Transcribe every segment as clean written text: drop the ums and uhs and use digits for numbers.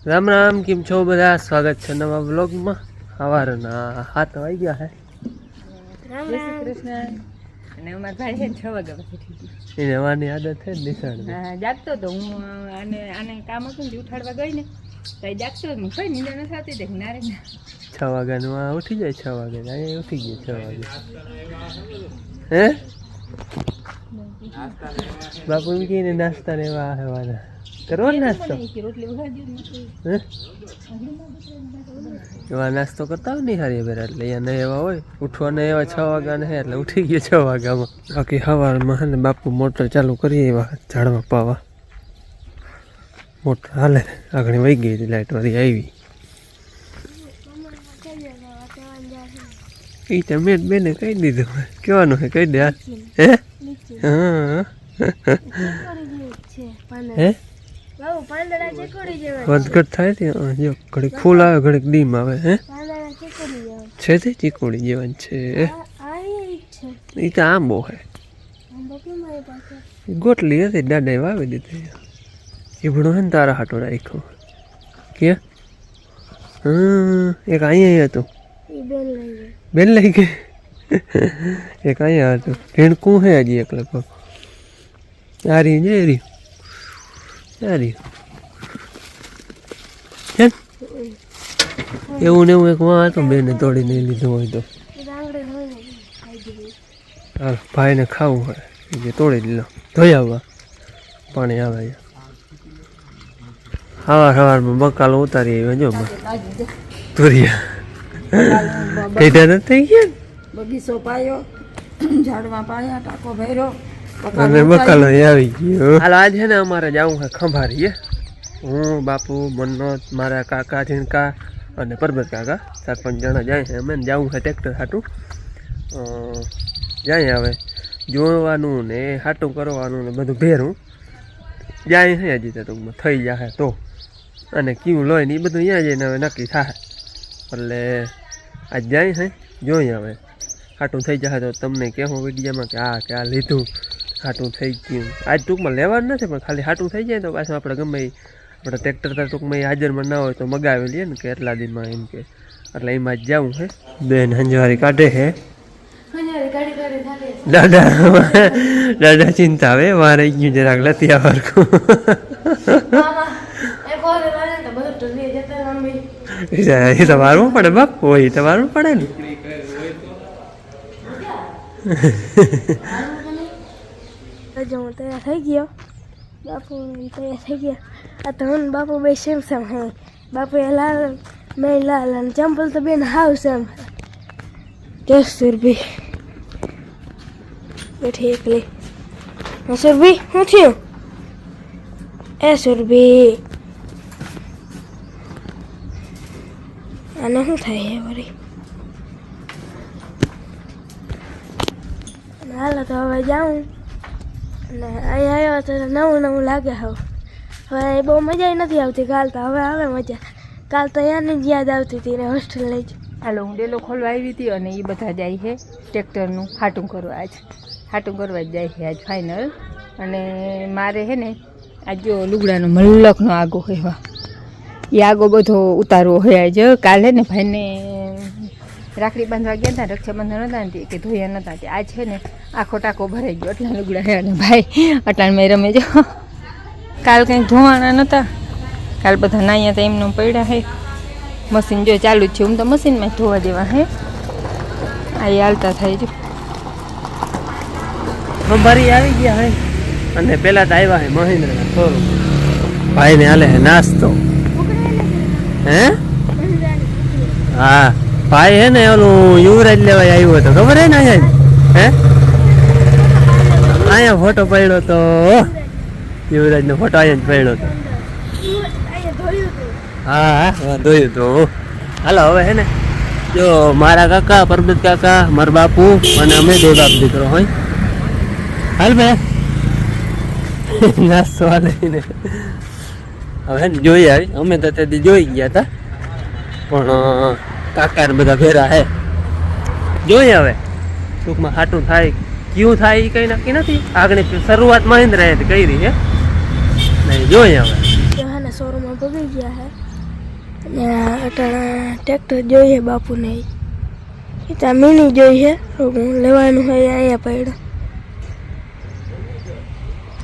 રામ રામ, કેમ છો બધા? સ્વાગત છે નવા વ્લોગમાં. સવારના 7 વાગ્યા છે. રામ રામ કૃષ્ણ. અને અમાર ભાઈ છે 6 વાગ્યા પછી થઈ એને વાની આદત છે નિશાળ. હા, જાગતો તો હું આને કામ હતું ને ઉઠાડવા ગઈ ને તો જાગતો હું કઈ નીંદર ન થતી દેખ નારે 6 વાગ્યાનું ઉઠી જાય. 6 વાગે અહીંયા ઉઠી ગયો 6 વાગે. હે બાપુ એમ કહીને નાસ્તા લેવા આવવાના કરો ને નાસ્તો. એવા નાસ્તો કરતા હોય નહીં હારી બેરા એટલે અહીંયા નહીં એવા હોય ઉઠવાના એવા 6 વાગ્યા ને એટલે ઉઠી ગયો 6 વાગ્યામાં. બાકી સવારમાં હે ને બાપુ મોટર ચાલુ કરી એવા ઝાડવા પાવા. મોટર હાલે આગળ વહી ગઈ હતી લાઇટ વાળી આવી. એ તમે બેને કહી દીધું કહેવાનું છે કહી દે. હે હા હે વધઘટ થાય છે. જો ઘડીક ફૂલ આવે ઘડીક ડીમ આવે. હે છે તે ચીકોડી જેવા છે. એ તો આંબો હે ગોટલી હતી દાદાએ વાવી દીધી. ચીભડો હે ને તારા હાટો રાખ્યો કે એક અહીંયા હતું બેન લઈ ગઈ. એક અહીંયા હતું રેણકું હે હજી એક લગભગ સારી જઈ સારી એવું ને એવું એક વાં હતો બેને તોડીને લીધું હોય તો હાલ ભાઈને ખાવું હોય એ તોડી લીધો ધોઈ આવવા પાણી આવે. સવારમાં બકાલો ઉતારી આવ્યો જો તુરિયા કઈટા નથી ગયા. બગીચો પાયો ઝાડવા પાયા ટાકો ભર્યો અને બકાલો આવી ગયો. હાલ આજ છે ને અમારે જવું છે ખંભારી. હું બાપુ મન્નત મારા કાકા ઝીણકા અને પરબત કાકા 4-5 જણા જાય છે. અમે જવું છે ટ્રેક્ટર હાટું જાય. હવે જોવાનું ને હાટું કરવાનું ને બધું ભેરું જાય છે. હજી તો ટૂંકમાં થઈ જાય તો અને કેવું લોય ને એ બધું અહીંયા જઈને હવે નક્કી થાય. એટલે આજ જાય છે જોઈએ હવે હાટું થઈ જાય તો તમને કહેવું વિડીયોમાં કે આ લીધું હાટું થઈ ગયું. આજ ટૂંકમાં લેવાનું નથી પણ ખાલી હાટું થઈ જાય તો પાછું આપણે ગમે આપણે ટ્રેક્ટર તો ટૂંકમાં હાજરમાં ના હોય તો મગાવી લઈએ ને કે એટલા દિનમાં એમ કે એટલે એમાં જ જવું છે. બેન હંજવારી કાઢે છે. દાદા ચિંતા આવે મારે ગયું જરાક લતિયા વર્ગું એ તો મારવું પડે બાપ હોય તો મારવું પડે ને. તૈયાર થઈ ગયો બાપુ તૈયાર થઈ ગયા. આ તો હું બાપુ બે સેમ સેમ હે. બાપુ એ લાલ મેં લાલ અને ચંપલ તો બેન હાવ સેમ. 10 રૂપિયા બેઠી એકલી. 10 રૂપિયા શું થયું? 10 રૂપિયા આને શું થાય હે વળી. હાલો તો હવે જાઉં અને અહીંયા આવ્યો તો નવું લાગે. હવે બહુ મજા નથી આવતી. કાલ તો હવે આવે મજા. કાલ તો અહીંયાની જ યાદ આવતી હતી ને હોસ્ટેલ લઈ જ. હાલો હું ડેલો ખોલવા આવી હતી અને એ બધા જાય છે ટ્રેક્ટરનું હાટું કરવા. આજ હાટું કરવા જ જાય છે આજ ફાઇનલ. અને મારે છે ને આજ જો લુગડાનો મલ્લકનો આગો કહેવા એ આગો બધો ઉતારવો હોય. આજ કાલે ને ભાઈને રાખડી બાંધવા ગયા હતા રક્ષાબંધન હતા ને કે ધોયા નહોતા. આજ છે ને આખો ટાંકો ભરાઈ ગયો એટલા લુગડા છે. અને ભાઈ અટાણ મેં રમે જો કાલ કંઈક ધોવાના નહોતા. કાલ બધા નાયા હતા એમનો પડ્યા છે. મશીન જો ચાલુ જ છે. હું તો મશીનમાં જ ધોવા દેવા હે. આ એ હાલતા થાય જો ખંભારી આવી ગયા હે. અને પેલા તો આવ્યા હે મહેન્દ્રના થોડું ભાઈને હાલે હે નાસ્તો. હે હા ભાઈ હે ને ઓલું યુવરાજ લેવાય આવ્યો હતો ખબર હે ને અહીંયા હે અહીંયા ફોટો પડ્યો તો યુવરાજનો ફોટો અહીંયા જ પડ્યો હતો. હા ધોયું તો. હાલો હવે હે ને જો મારા કાકા પરબત કાકા મારા બાપુ અને અમે 2 બાપ દીકરો હોય. હાલ ભાઈ નાસ્તો લઈને હવે જોઈ આવી. અમે તો તેથી જોઈ ગયા હતા પણ કાકા ને બધા ભેરા હે. જોઈએ હવે ટૂંકમાં હાટું થાય ક્યું થાય એ કંઈ નક્કી નથી. આગળની શરૂઆત મહેન્દ્રાએ કરી છે નહીં જોઈએ હવે. શોરૂમમાં પગી ગયા હે અને અટાણા ટ્રેક્ટર જોઈએ બાપુને એ ત્યાં મિની જોઈએ હું લેવાનું હોય અહીંયા પડ્યો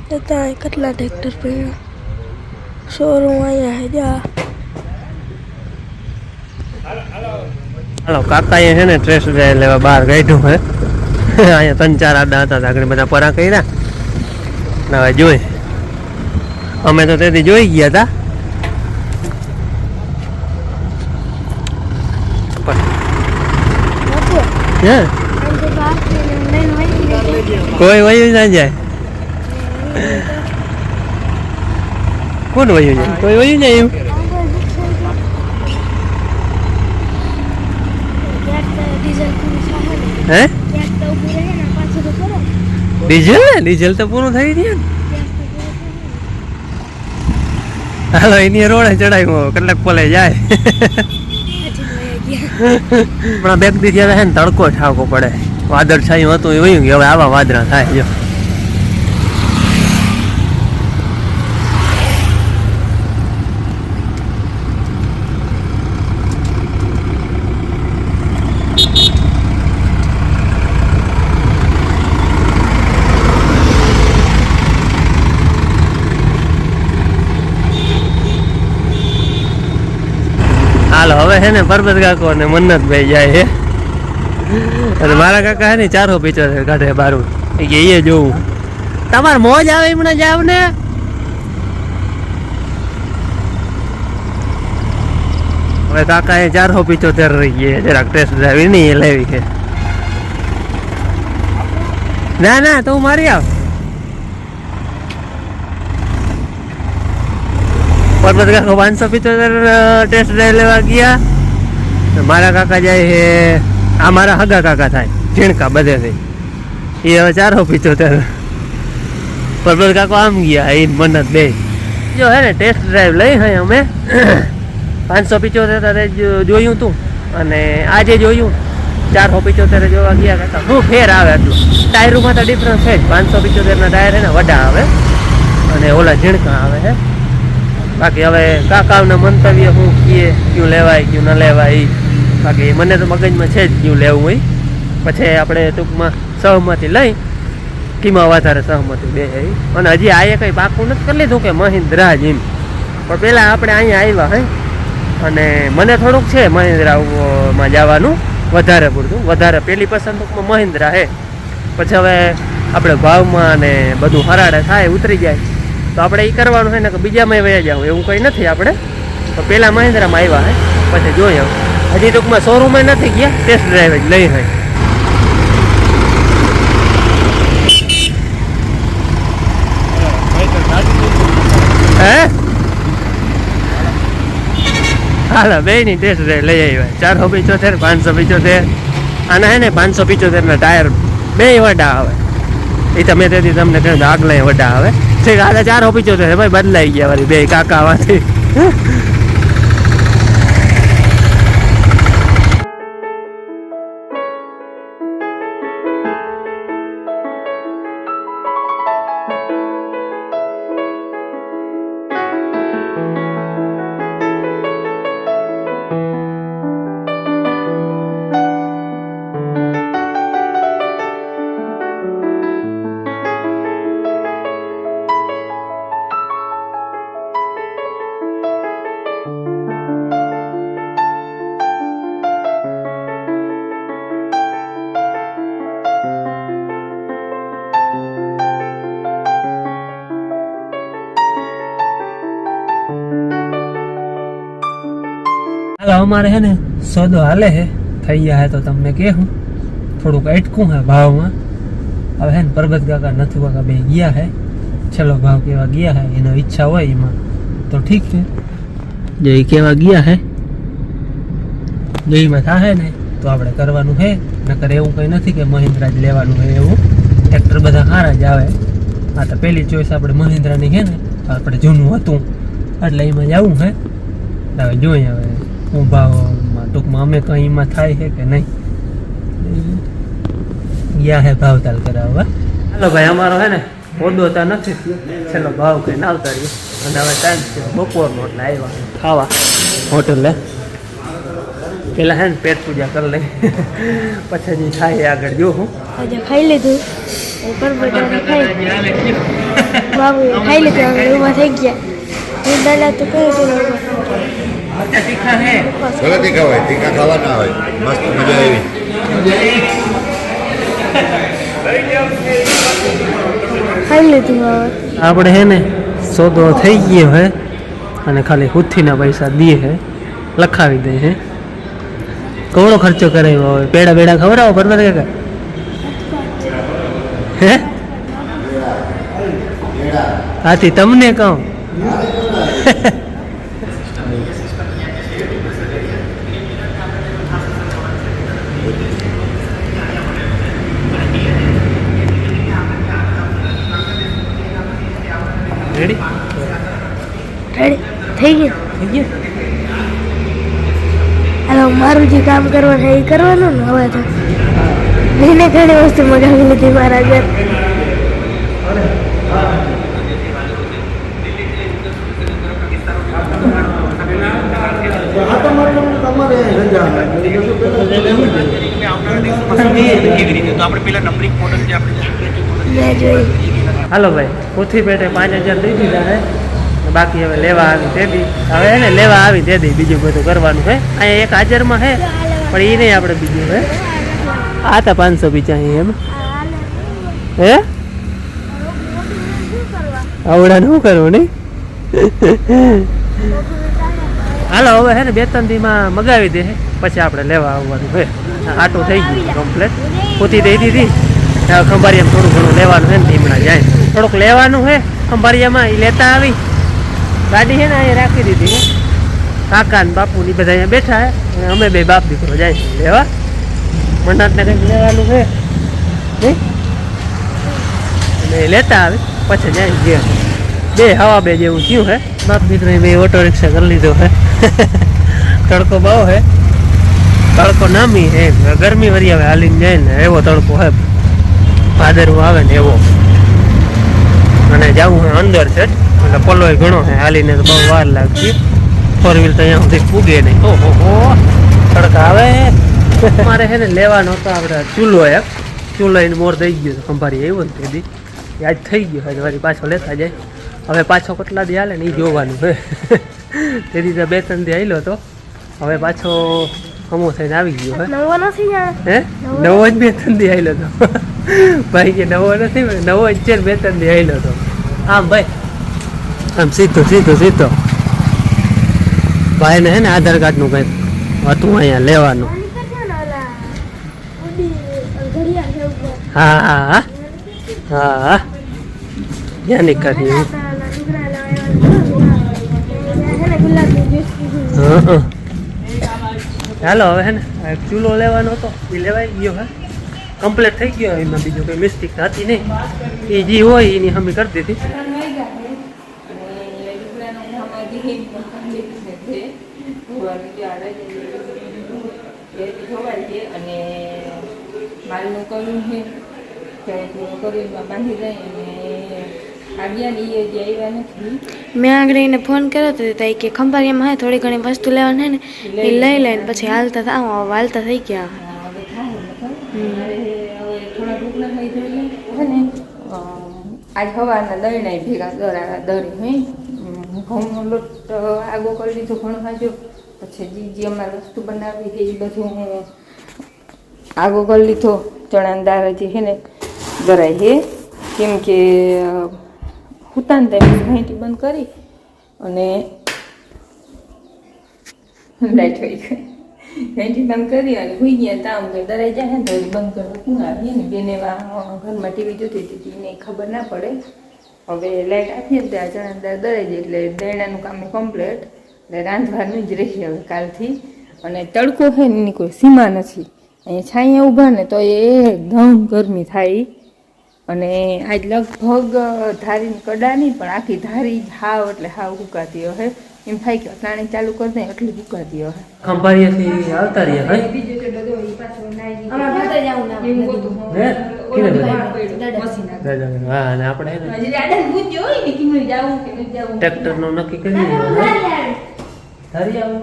તો ત્યાં કેટલા ટ્રેક્ટર પડ્યા શોરૂમ અહીંયા હે જા હાલો કાકાએ છે ને ટ્રેસ ડ્રાઈવ લેવા બહાર કાઢ્યું હે અહીંયા 3-4 આડા હતા આગળ બધા પરા કર્યા ને હવે જોઈ અમે તો તેથી જોઈ ગયા હતા હે કોઈ વયું ના જાય કોણ વયું જાય કોઈ વયું જાય એવું હે ડીઝલ તો પૂરું થઈ ગયું ને હાલો એની રોડે ચડાવ્યું કલાક પોલે જાય પણ બેગ દી ત્યારે છે ને તડકો ઠાવકો પડે વાદળ છાયું હતું એ વયું કે હવે આવા વાદળા થાય જો હાલો હવે છે ને પરબત કાકો અને મન્નતભાઈ જાય છે અને મારા કાકા છે ને 475 કાઢે બારું એ કે એ જોવું તમારે મોજ આવે એમણે જાવ ને હવે કાકા એ 475 રહી ગયા જરાક ટેસ્ટ ડ્રાઈવ નહીં એ લેવી છે ના ના તું મારી આવ પરબત કાકો 575 ટેસ્ટ ડ્રાઈવ લેવા ગયા મારા કાકા જાય છે આ મારા હગા કાકા થાય ઝીણકા બધેથી એ હવે 475 પરબત કાકો આમ ગયા એ મન્નત બે જો હે ને ટેસ્ટ ડ્રાઈવ લઈ હે અમે 575 જોયું તું અને આજે જોયું 475 જોવા ગયા કાકા શું ફેર આવે એટલું ટાયરોમાં તો ડિફરન્સ છે જ 575 ના ટાયર છે ને વડા આવે અને ઓલા ઝીણકા આવે છે બાકી હવે કાકાઓના મંતવ્ય હું કીએ ક્યું લેવાય ક્યું ન લેવાય બાકી મને તો મગજમાં છે જ ક્યું લેવું હોય પછી આપણે ટૂંકમાં સહમતી લઈ કીમાં વધારે સહમતી બે અને હજી આ કંઈ પાકું નથી કરી લીધું કે મહિન્દ્રા જ એમ પણ પહેલાં આપણે અહીંયા આવ્યા હે અને મને થોડુંક છે મહિન્દ્રામાં જવાનું વધારે પૂરતું વધારે પહેલી પસંદ ટૂંકમાં મહિન્દ્રા હે પછી હવે આપણે ભાવમાં અને બધું હરાડે થાય ઉતરી જાય તો આપણે એ કરવાનું છે ને કે બીજામાં વયા જાવ એવું કંઈ નથી આપણે તો પહેલાં મહિન્દ્રામાં આવ્યા હે પછી જોઈએ હજી ટૂંકમાં શોરૂમે નથી ગયા ટેસ્ટ ડ્રાઈવ જ લઈ હોય હે હાલો બે ની ટેસ્ટ ડ્રાઈવ લઈ આવ્યા 475 575 આના હે ને 575 ના ટાયર બે વડા આવે એ તમે તેથી તમને કહ્યું આગલા વડા આવે છે આડા 475 ભાઈ બદલાઈ ગયા વાળી બે કાકા આવાથી હાલો અમારે હે ને સોદો હાલે હે થઈ ગયા હે તો તમને કહું થોડુંક અટકું હે ભાવમાં હવે હે ને પરબત કાકા નથી કાકા બે ગયા હે છેલ્લો ભાવ કેવા ગયા હે એનો ઈચ્છા હોય એમાં તો ઠીક છે જો એ કેવા ગયા હે જો એમાં થાય ને તો આપણે કરવાનું હે નકર એવું કંઈ નથી કે મહિન્દ્રા જ લેવાનું હોય એવું ટ્રેક્ટર બધા સારા જ આવે આ તો પહેલી ચોઈસ આપણે મહિન્દ્રાની છે ને આપણે જૂનું હતું એટલે એમાં જવું હે હવે જોઈએ હવે હું ભાવમાં ટૂંકમાં અમે કંઈ એમાં થાય છે કે નહીં ગયા હે ભાવતાલ કરાવવા હાલો ભાઈ અમારો હે ને પોદોતા નથી છેલ્લો ભાવ કઈ ના આવતા રહ્યો અને હવે ટાઈમ છે બપોરનો એટલે આવ્યા ખાવા હોટલ પેલા હે ને પેટ પૂજા કરી લઈ પછી જે થાય આગળ જો હું આજે ખાઈ લીધું પરબટાને ખાઈ બાબુ ખાઈ લીધું આગળ ઊભા થઈ ગયા દાદા તો કઈ તીખા હે ભલે તીખા હોય તીખા ખાવાના હોય મસ્ત મજા આવી ખાઈ લીધું આપણે હે ને સોદો થઈ ગયો હે અને ખાલી હુથીના પૈસા દે હે લખાવી દે હે કોનો ખર્ચો કરાવ્યો હોય પેડા બેડા ખવડાવો બરાબર કાકા હે આથી તમને કહું રેડી થઈ ગયું હાલો મારું જે કામ કરવાનું એ કરવાનું ને હવે તો એને ઘણી વસ્તુ મગાવી લીધી મારા ઘર મેં જોઈ હાલો ભાઈ પોથી પેટે 5000 દઈ દીધા હે બાકી હવે લેવા આવી તે દી હવે એને લેવા આવી તે દી બીજું બધું કરવાનું હે અહીંયા એક હાજરમાં હે પણ એ નહીં આપણે બીજું હે આ તો 500 બીજા એમ હે આવડા શું કરવું નહીં હાલો હવે હે ને 2-3 દીમાં મગાવી દે પછી આપણે લેવા આવવાનું હે આટું થઈ ગયું કમ્પ્લેટ પોતી દઈ દીધી ખંભારિયામાં થોડું ઘણું લેવાનું છે ને ધીમણા જાય થોડુંક લેવાનું છે ખંભારિયામાં એ લેતા આવી ગાડી છે ને અહીંયા રાખી દીધી કાકા ને બાપુ ની બધા અહીંયા બેઠા હે અમે બે બાપ દીકરો જાય છે લેવા મંડાતને કંઈક લેવાનું છે નહીં અને લેતા આવી પછી જાય ઘેર બે હવા બે જેવું થયું હે બાપ દીકરો બે ઓટો રિક્ષા કરી લીધો હે તડકો બહુ હે તડકો નામી હે ગરમી વરી આવે હાલીને જાય ને એવો તડકો હે ભાદરવું આવે ને એવો અને જવું અંદર છે એટલે પલોય ઘણો છે હાલીને તો બહુ વાર લાગતી 4 વ્હીલ તો અહીંયા સુધી પૂગે નહીં ઓહો તડકા આવે મારે છે ને લેવાનો હતો આપણે ચૂલો એક ચૂલો એને મોર થઈ ગયો હતો ખંભારી આવ્યો ને તેથી આજ થઈ ગયો હજી વળી પાછો લેતા જાય હવે પાછો કેટલા દી હાલે ને એ જોવાનું છે તેથી તો 2-3 દી આવેલો હતો હવે પાછો હમો થઈને આવી ગયો હે નવો નથી હે નવો જ 2-3 દી આવેલો હતો ભાઈ કે નવો નથી નવો જ છે 2-3 દી આવેલો હતો આમ ભાઈ આમ સીધો સીધો સીધો ભાઈને હે ને આધાર કાર્ડનું કંઈક હતું અહીંયા લેવાનું હા હા હા હા ત્યાં નીકળી હા ચાલો હવે હે ને એક ચૂલો લેવાનો હતો એ લેવાઈ ગયો હે કમ્પ્લીટ થઈ ગયો એમાં બીજું કંઈ મિસ્ટેક થતી નહીં એ જે હોય એની હમી કરી દીધી અને માલનું કર્યું છે કરીને બાંધી જાય અને આવ્યા ને એ જે આવ્યા નથી મેં આગળ એને ફોન કર્યો હતો તો કે ખંભારિયામાં હે થોડી ઘણી વસ્તુ લેવાની હે ને એ લઈ લઈને પછી હાલતા હાલતા થઈ ગયા હવે થાય હવે થોડા ઢોકળા થઈ જોઈએ છે ને આજ સવારના દળના ભેગા દળી હોય ઘઉંનો લોટ આગો કરી દીધો ઘણો ખાજો પછી જે અમારે વસ્તુ બનાવી છે એ બધું આગો કરી લીધો ચણાની દાળ જે છે ને દરાય છે કેમ કે હુતાન ટાઈમ ઘાંટી બંધ કરી અને લાઈટ હોય ગઈ ઘાંટી બંધ કરી અને હોઈ ગયા તામ કે દરાઈ જાય ને તો બંધ કરવા કોણ આવીએ ને બેને ઘરમાં ટીવી જોતી હતી એને ખબર ના પડે હવે લાઈટ આપીએ ને ત્યાં ચણાની દાળ દરાઈ જાય એટલે દળણાનું કામ કમ્પ્લીટ એટલે રાંધવાનું જ રહી હવે કાલથી અને તડકો છે ને એની કોઈ સીમા નથી અહીંયા છાંયા ઊભા ને તો એ એકદમ ગરમી થાય અને આજ લગભગ ધારીની કડા નહીં પણ આખી ધારી હાવ એટલે હાવ ઉકાતી હે એમ થાય કે પાણી ચાલુ કરી દે એટલી ઉકાતી હે ખંભારિયાથી આવતા રહ્યા ભાઈ બીજું કે બધો ઈ પાછો નાઈ હા અને આપણે હજી દાદા પૂછ્યો હોય ને કેમ જાવું કે ન જાવું ટ્રેક્ટરનું નક્કી કરી ધારી આવો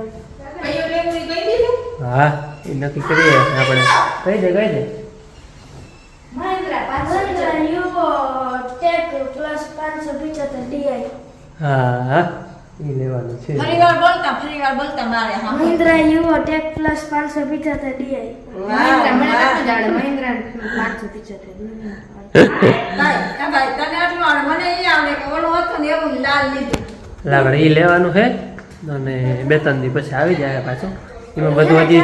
હા એ નક્કી કરીએ આપણે કહી દે Mahindra Yuvo tech plus 575 DI. હા એ લેવાનું છે ફરીવાર બોલતા મારે હા Mahindra Yuvo tech plus 575 DI. Mahindra મને નતું જાણે મહિન્દ્રા 575 ભાઈ તને આટલું આવડે મને એ આવડે કે ઓલો હતો ને એવું લાલ લીધું લાગડ એ લેવાનું છે અને 2-3 દી પછી આવી જાય પાછું એમાં બધું હજી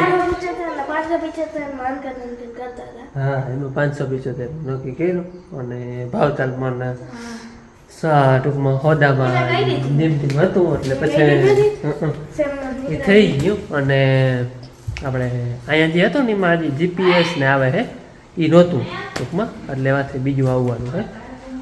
575 માન કરતા હતા. હા એનું 575 નક્કી કર્યું અને ભાવતાલમાં ટૂંકમાં હોદામાં નિમતી હતું એટલે પછી એ થઈ ગયું અને આપણે અહીંયા જે હતું ને એમાં હજી જીપીએસ ને આવે છે એ નહોતું ટૂંકમાં એટલે એમાંથી બીજું આવવાનું છે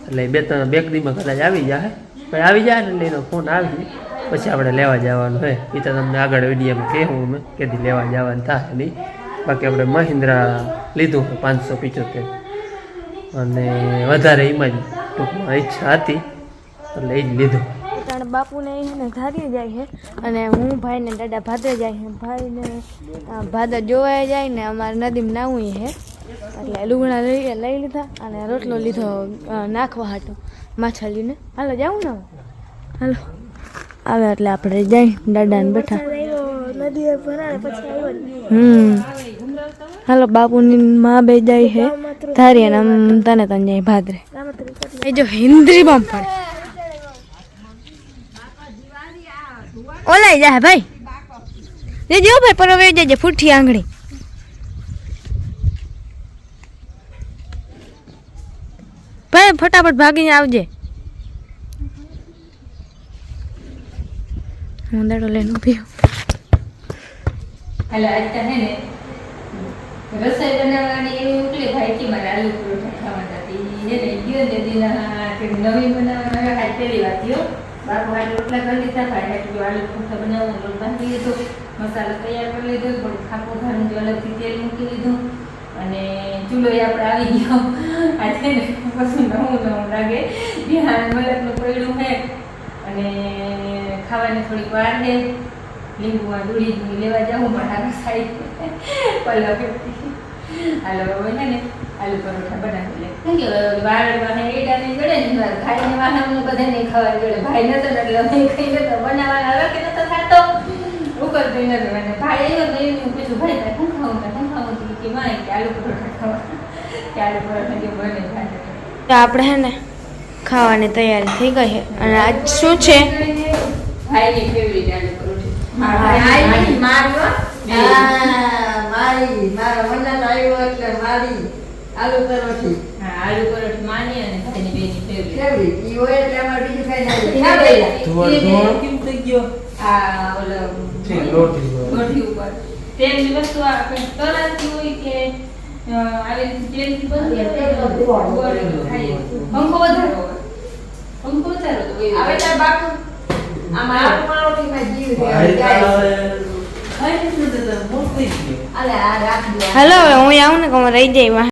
એટલે 2 દીમાં કદાચ આવી જાય પણ આવી જાય ને એટલે એનો ફોન આવી પછી આપણે લેવા જવાનું છે એ તો તમને આગળ વિડીયોમાં કહેવું અમે કેથી લેવા જવાનું થાય નહીં બાકી આપણે મહિન્દ્રા લીધું 575 અને વધારે એમાં જ ટૂંકમાં ઈચ્છા હતી એટલે એ જ લીધું. કારણ બાપુને એને ધારી જાય છે અને હું ભાઈને દાદા ભાદરે જાય છે. ભાઈને ભાદર જોવાય જાય ને અમારે નદીમાં નાવું છે એટલે લુગડા લઈ લીધા અને રોટલો લીધો નાખવા હાટો માછલીને. હાલો જાવું ને હાલો આવે એટલે આપણે જાય દાદાને બેઠા નદી ભરાય પછી હાલો બાપુની માં બે જાય છે ધારી અને તને જાય ભાદરે. એ જો હિન્દ્રી બમ પડે ઓલાઈ જાય ભાઈ જે જો ભાઈ પરવે જજે ફૂઠી આંગળી ભાઈ ફટાફટ ભાગીને આવજે. હું દાડો લઈને ઉભી હાલો આજ તને ને રસોઈ બનાવવાની એવી ઉકલી ભાઈ કે મારે આલુ પરોઠા ખાવાના હતી ને ગયો ને દીના કે નવી બનાવવાના હાથ પેલી વાત થયો બાપુ હાથ રોટલા કરી લીધા ભાઈ હાથ આલુ પરોઠા બનાવવાનો લોટ બાંધી લીધો મસાલો તૈયાર કરી લીધો થોડું ખાપું ધારું જો અલગથી તેલ મૂકી લીધું અને ચૂલો આપણે આવી ગયો આજે ને પછી નવું લાગે બિહાર મલકનું પડ્યું છે અને ખાવાની થોડીક વાર છે લીંબુમાં દૂધી લેવા જાઉં મારા સાઈડ પલ્લા હાલો હવે છે ને આલુ પરોઠા બનાવી લે વાળવા એડા નહીં જડે ને ભાઈને વાહન બધા નહીં ખાવા જોડે ભાઈ નતો એટલે અમે ખાઈ નતો બનાવવાના હવે કે નતો થતો ઉપર તો નતો અને ભાઈ આવ્યો તો એને પૂછ્યું ભાઈ તારે શું ખાવું કે માય કે આલુ પરોઠા ખાવા કે આલુ પરોઠા કે બને ભાઈ તો આપણે હે ને ખાવાની તૈયારી થઈ ગઈ છે અને આજ શું છે ભાઈની ફેવરિટ આલુ પરોઠા મારો વંદન આવ્યો એટલે મારી આલુ પરોઠી આલુ પરોઠી માની અને ભાઈની બેની ફેવરિટ ઈ હોય એટલે અમાર બીજું કઈ કેમ થઈ ગયો આ ઓલો રોટી ઉપર તેલની વસ્તુ આપણે તળાતી હોય કે આવી તેલથી બધી ખાઈએ પંખો વધારો તો આવે તાર બાપુ આમાં પરોઠીમાં જીવ હાલો હવે હું આવું ને કે રહી જાય